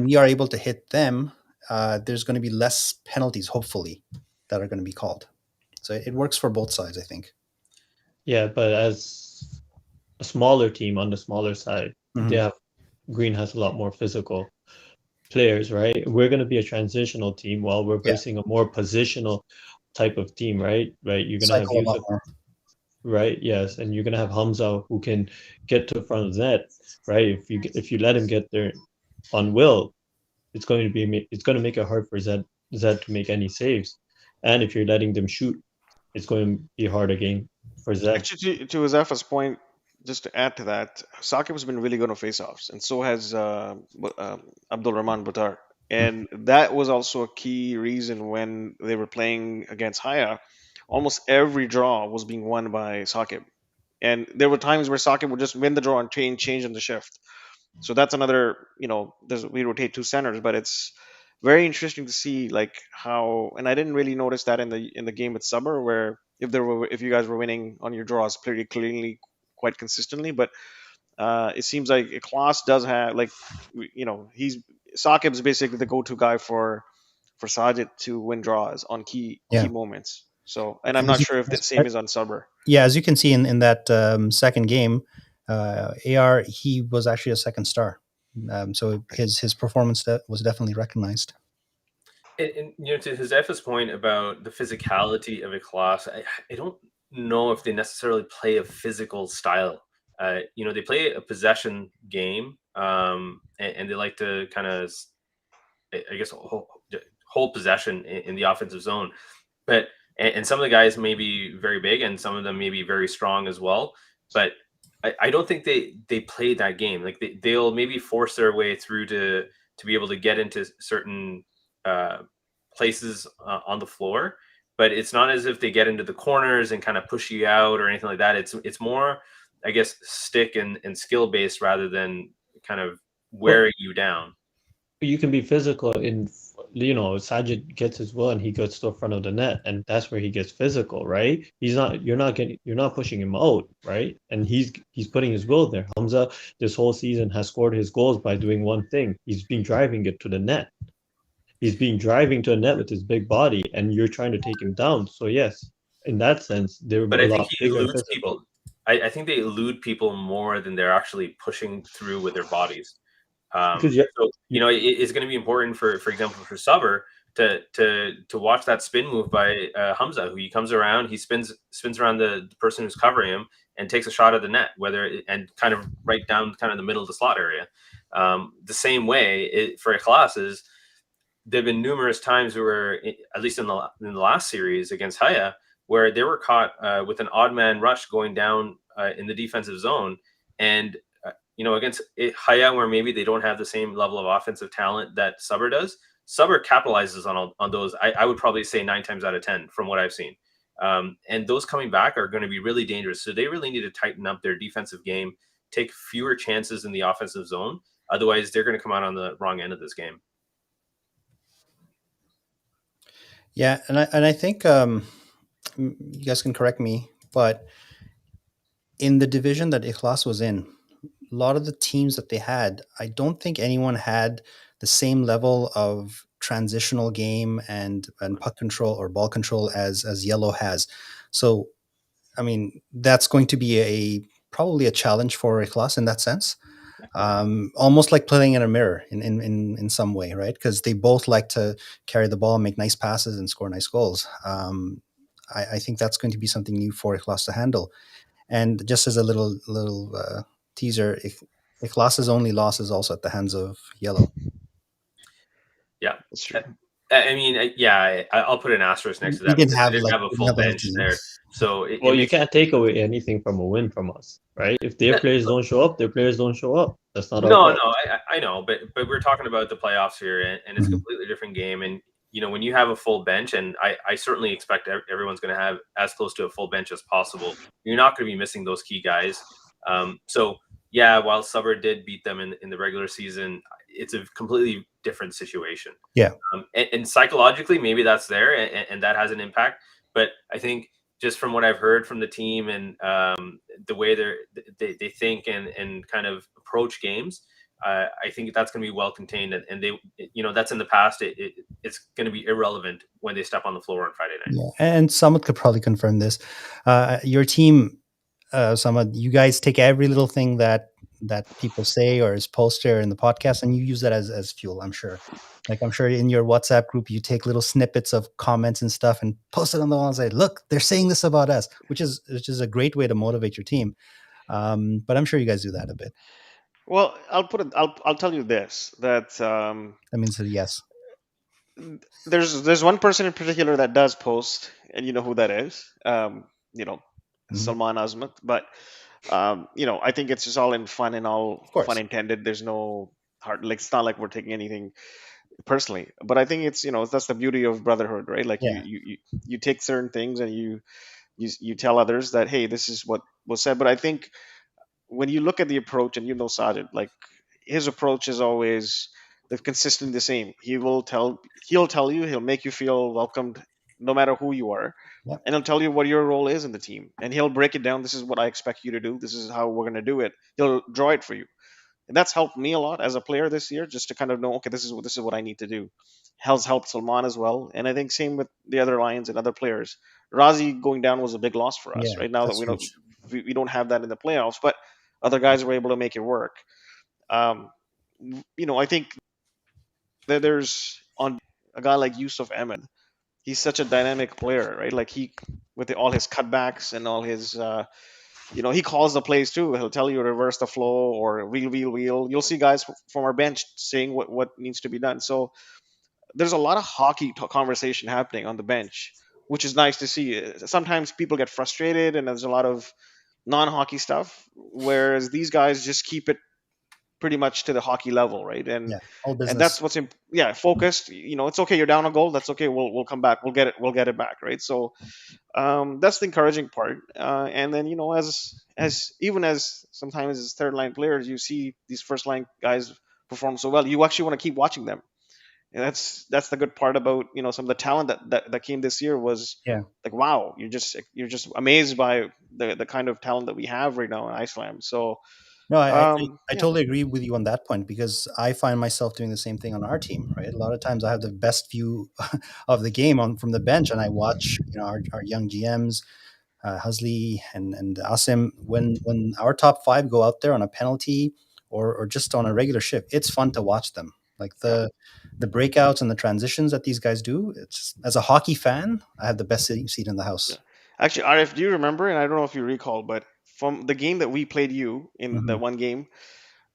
we are able to hit them, there's going to be less penalties, hopefully, that are going to be called. So it works for both sides, I think. Yeah, but as a smaller team on the smaller side, Green has a lot more physical players, right? We're going to be a transitional team while we're facing a more positional type of team, right? Right. You're going to have Yusuf, right? Yes, and you're going to have Hamza, who can get to the front of the net, right? If you let him get there on will, it's going to make it hard for Zed to make any saves, and if you're letting them shoot, it's going to be hard again for Zed. Actually, to Azafa's point, just to add to that, Saqib has been really good on face-offs, and so has Abdul Rahman Buttar. And that was also a key reason when they were playing against Haya, almost every draw was being won by Saqib. And there were times where Saqib would just win the draw and change in the shift. So that's another, we rotate two centers, but it's very interesting to see like how, and I didn't really notice that in the game with Subber, where if you guys were winning on your draws pretty cleanly, quite consistently, but it seems like Ikhlas does have, like, Saqib's basically the go-to guy for Sajid to win draws on key moments. So, and I'm not sure if the same is on Subber. Yeah, as you can see in that second game, AR, he was actually a second star. So his performance was definitely recognized. And to Huzaifah's point about the physicality of Ikhlas, I don't know if they necessarily play a physical style. They play a possession game, and they like to kind of, I guess, hold possession in the offensive zone. But and some of the guys may be very big, and some of them may be very strong as well. But I don't think they play that game. Like they'll maybe force their way through to be able to get into certain places on the floor, but it's not as if they get into the corners and kind of push you out or anything like that. It's more, I guess, stick and skill based rather than kind of wearing you down. You can be physical in Sajid gets his will and he gets to the front of the net, and that's where he gets physical, right? You're not pushing him out, right? And he's putting his will there. Hamza this whole season has scored his goals by doing one thing. He's been driving it to the net. He's been driving to the net with his big body, and you're trying to take him down. So yes, in that sense, they're But a I think lot he bigger and eludes physical. people. I think they elude people more than they're actually pushing through with their bodies. Because So it's going to be important for example, for Suber to watch that spin move by Hamza, who he comes around, he spins around the person who's covering him and takes a shot at the net, and kind of right down kind of the middle of the slot area. The same way for Ikhlas is there've been numerous times where, at least in the last series against Haya, where they were caught with an odd man rush going down in the defensive zone, and against Haya, where maybe they don't have the same level of offensive talent that Suber does. Suber capitalizes on those. I would probably say 9 times out of 10 from what I've seen. And those coming back are going to be really dangerous. So they really need to tighten up their defensive game, take fewer chances in the offensive zone. Otherwise, they're going to come out on the wrong end of this game. Yeah, and I think you guys can correct me, but in the division that Ikhlas was in, a lot of the teams that they had, I don't think anyone had the same level of transitional game and puck control or ball control as Yellow has. So, I mean, that's going to be probably a challenge for Ikhlas in that sense. Almost like playing in a mirror in some way, right? Because they both like to carry the ball, make nice passes, and score nice goals. I think that's going to be something new for Ikhlas to handle. And just as a little teaser, Ikhlas's only loss is also at the hands of Yellow. Yeah, That's true. I mean, I'll put an asterisk next to that. He didn't because have they didn't like have a full bench there, so well, you can't take away anything from a win from us, right? If their players don't show up, their players don't show up. That's not no, our no, I know, but we're talking about the playoffs here, and it's a completely different game. And when you have a full bench, and I certainly expect everyone's going to have as close to a full bench as possible. You're not going to be missing those key guys. So yeah, while Suber did beat them in the regular season, it's a completely different situation. Yeah. And psychologically, maybe that's there, and that has an impact. But I think just from what I've heard from the team and the way they think and kind of approach games, I think that's going to be well contained. And they, that's in the past. It's going to be irrelevant when they step on the floor on Friday night. Yeah. And Samad could probably confirm this. Your team, Samad, you guys take every little thing that people say or is posted in the podcast, and you use that as fuel. I'm sure. Like, I'm sure in your WhatsApp group, you take little snippets of comments and stuff and post it on the wall and say, "Look, they're saying this about us," which is a great way to motivate your team. But I'm sure you guys do that a bit. Well, I'll tell you this, that That means that yes. there's one person in particular that does post, and you know who that is. Salman Azmat. But I think it's just all in fun and all Of course. fun intended. There's no hard, like, it's not like we're taking anything personally. But I think it's that's the beauty of brotherhood, right? Like, Yeah. you take certain things and you tell others that, hey, this is what was said. But I think when you look at the approach, and Sajid, like, his approach is always consistently the same. He'll tell you, he'll make you feel welcomed no matter who you are. Yep. And he'll tell you what your role is in the team, and he'll break it down. This is what I expect you to do. This is how we're going to do it. He'll draw it for you. And that's helped me a lot as a player this year, just to kind of know, okay, this is what I need to do. Has helped Salman as well, and I think same with the other Lions and other players. Razi going down was a big loss for us, Yeah, right? Now that that's we huge. don't have that in the playoffs, but other guys were able to make it work. I think that there's on a guy like Yusuf Ahmed. He's such a dynamic player, right? Like, with all his cutbacks and all his, he calls the plays too. He'll tell you reverse the flow or wheel. You'll see guys from our bench saying what needs to be done. So there's a lot of hockey conversation happening on the bench, which is nice to see. Sometimes people get frustrated, and there's a lot of non-hockey stuff, whereas these guys just keep it pretty much to the hockey level, right? And Yeah, all business. and that's what's focused. It's okay. You're down a goal. That's okay. We'll come back. We'll get it back, right? So that's the encouraging part. And then as even as sometimes as third line players, you see these first line guys perform so well, you actually want to keep watching them. And that's the good part about some of the talent that came this year was Yeah. like, wow, you're just amazed by the kind of talent that we have right now in Iceland. So No, I yeah, totally agree with you on that point, because I find myself doing the same thing on our team, right? A lot of times I have the best view of the game from the bench, and I watch our young GMs, Husley and Asim. When our top five go out there on a penalty or just on a regular shift, it's fun to watch them. Like the breakouts and the transitions that these guys do. It's, as a hockey fan, I have the best seat in the house. yeah. Actually, RF, do you remember? And I don't know if you recall, but from the game that we played you in the Mhm. one game,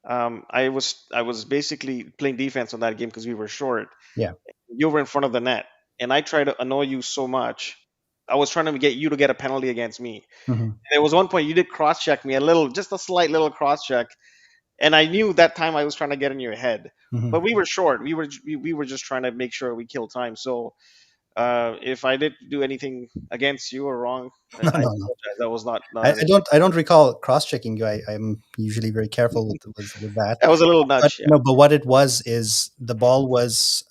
I was basically playing defense on that game because we were short. Yeah. You were in front of the net, and I tried to annoy you so much. I was trying to get you to get a penalty against me. Mhm. There was one point you did cross check me just a slight little cross check, and I knew that time I was trying to get in your head. Mhm. But we were short. We were just trying to make sure we kill time. So if I did do anything against you or wrong, I No, no, no. apologize. That was not I, an I don't I don't recall cross checking you. I'm usually very careful with that. That was a little But nudge. Yeah. no, but what it was is the ball was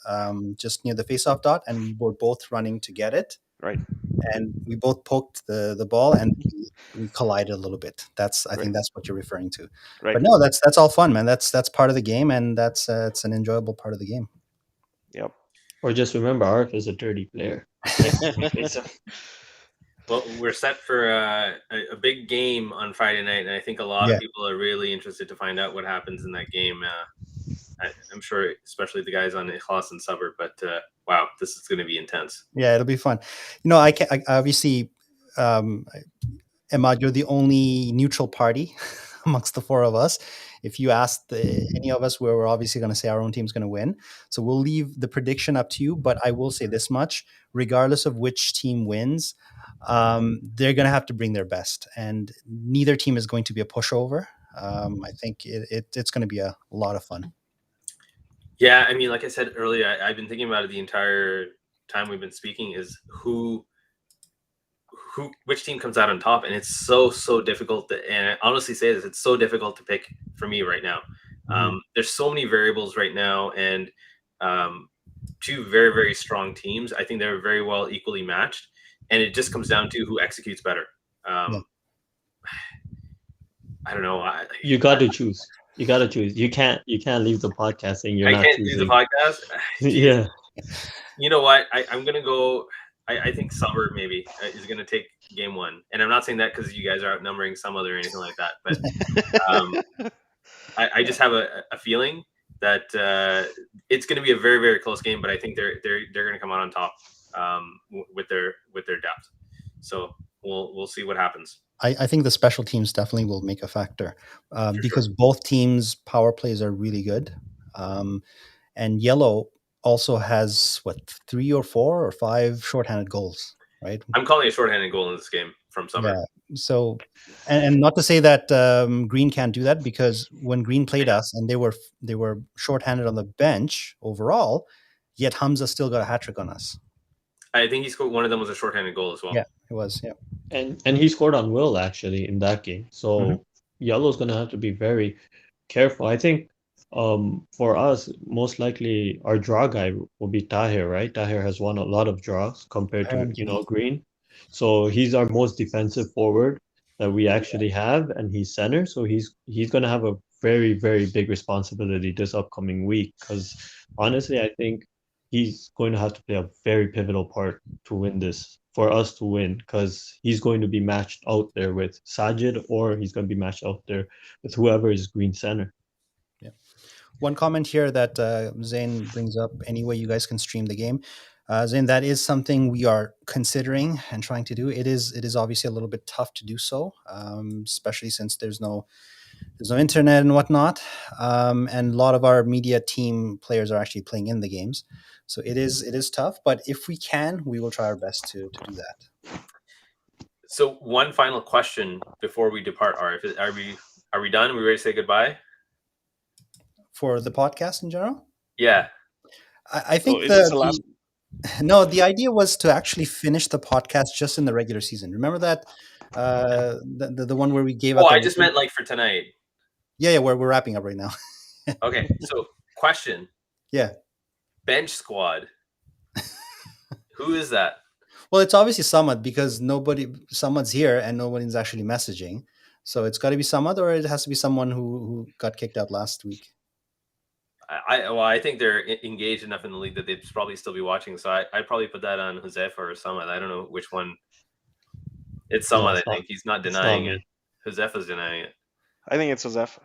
just near the face-off dot, and we were both running to get it, Right. and we both poked the ball, and we collided a little bit. I Right. think that's what you're referring to. Right. But no, that's all fun, man. That's part of the game, and it's an enjoyable part of the game. Yep. Or just remember, Arf is a dirty player. Well, we're set for a big game on Friday night, and I think a lot Yeah. of people are really interested to find out what happens in that game. I'm sure, especially the guys on Ikhlas and Suburb, but wow, this is going to be intense. Yeah, it'll be fun. I obviously, Emad, you're the only neutral party amongst the four of us. If you asked any of us, we're obviously going to say our own team's going to win. So we'll leave the prediction up to you. But I will say this much: regardless of which team wins, they're going to have to bring their best, and neither team is going to be a pushover. I think it's going to be a lot of fun. Yeah, I mean, like I said earlier, I've been thinking about it the entire time we've been speaking. Is which team comes out on top, and it's so difficult and I honestly say this, it's so difficult to pick for me right now. There's so many variables right now, and two very, very strong teams. I think they're very well equally matched, and it just comes down to who executes better. I don't know. You got to choose. You got to choose. You can't leave the podcast saying you're not choosing. I can't do the podcast. Yeah. You know what? I'm gonna go. I think Suburb maybe is going to take game one. And I'm not saying that because you guys are outnumbering some other or anything like that. But I just have a feeling that it's going to be a very, very close game. But I think they're going to come out on top with their depth. So we'll see what happens. I think the special teams definitely will make a factor because sure. both teams' power plays are really good. And Yellow also has 3 or 4 or 5 shorthanded goals, right? I'm calling a shorthanded goal in this game from Suburb. Yeah. So, and not to say that Green can't do that, because when Green played us and they were shorthanded on the bench overall, yet Hamza still got a hat trick on us. I think he scored. One of them was a shorthanded goal as well. Yeah, it was. Yeah. And he scored on will actually in that game. So Yellow's going to have to be very careful. I think for us, most likely our draw guy will be Tahir, right? Tahir has won a lot of draws compared to Green. So he's our most defensive forward that we actually have, and he's center. So he's going to have a very, very big responsibility this upcoming week, because honestly, I think he's going to have to play a very pivotal part to win this, for us to win, because he's going to be matched out there with Sajid, or he's going to be matched out there with whoever is Green center. Yeah. One comment here that Zain brings up: any way you guys can stream the game. Zain, that is something we are considering and trying to do. It is obviously a little bit tough to do so, especially since there's no internet and whatnot. And a lot of our media team players are actually playing in the games. So it is tough, but if we can, we will try our best to do that. So one final question before we depart, are we done? Are we ready to say goodbye? For the podcast in general? Yeah. I think the idea was to actually finish the podcast just in the regular season. Remember that the one where we gave up. Oh, I just meant like for tonight. Yeah, we're wrapping up right now. Okay, so question. Yeah. bench squad. Who is that? Well, it's obviously Samad because Samad's here and nobody's actually messaging. So it's got to be Samad, or it has to be someone who got kicked out last week. I think they're engaged enough in the league that they'd probably still be watching. So I'd probably put that on Josefa or Samad. I don't know which one. It's Samad, Yeah, I think. He's not it's denying not it. Josefa's denying it. I think it's Josefa.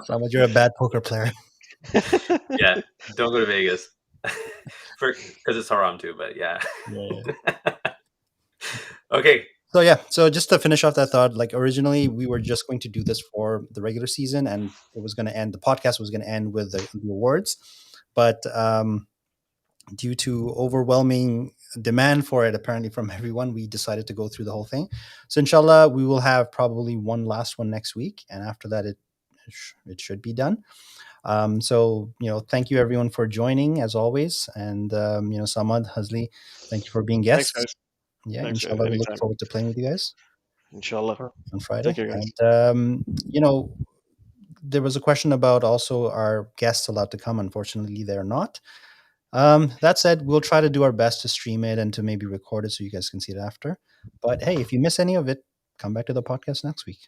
Samad, you're a bad poker player. Yeah, don't go to Vegas. Because it's haram too, but yeah. Okay. So yeah, so just to finish off that thought, like originally we were just going to do this for the regular season, and it was going to end. The podcast was going to end with the awards, but due to overwhelming demand for it, apparently from everyone, we decided to go through the whole thing. So inshallah, we will have probably one last one next week, and after that, it should be done. So thank you everyone for joining as always, and Samad, Hazli, thank you for being guests. Thanks, guys. Yeah, Thanks, inshallah, we look anytime. forward to playing with you guys Inshallah. on Friday. Thank you, guys. And there was a question about also our guests allowed to come. Unfortunately, they're not. That said, we'll try to do our best to stream it and to maybe record it so you guys can see it after. But hey, if you miss any of it, come back to the podcast next week.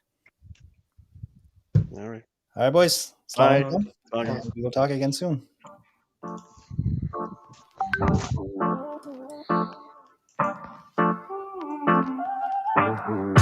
All right. All right, boys. Bye. Assalamu alaikum. Bye. We will talk again soon. Mm-hmm.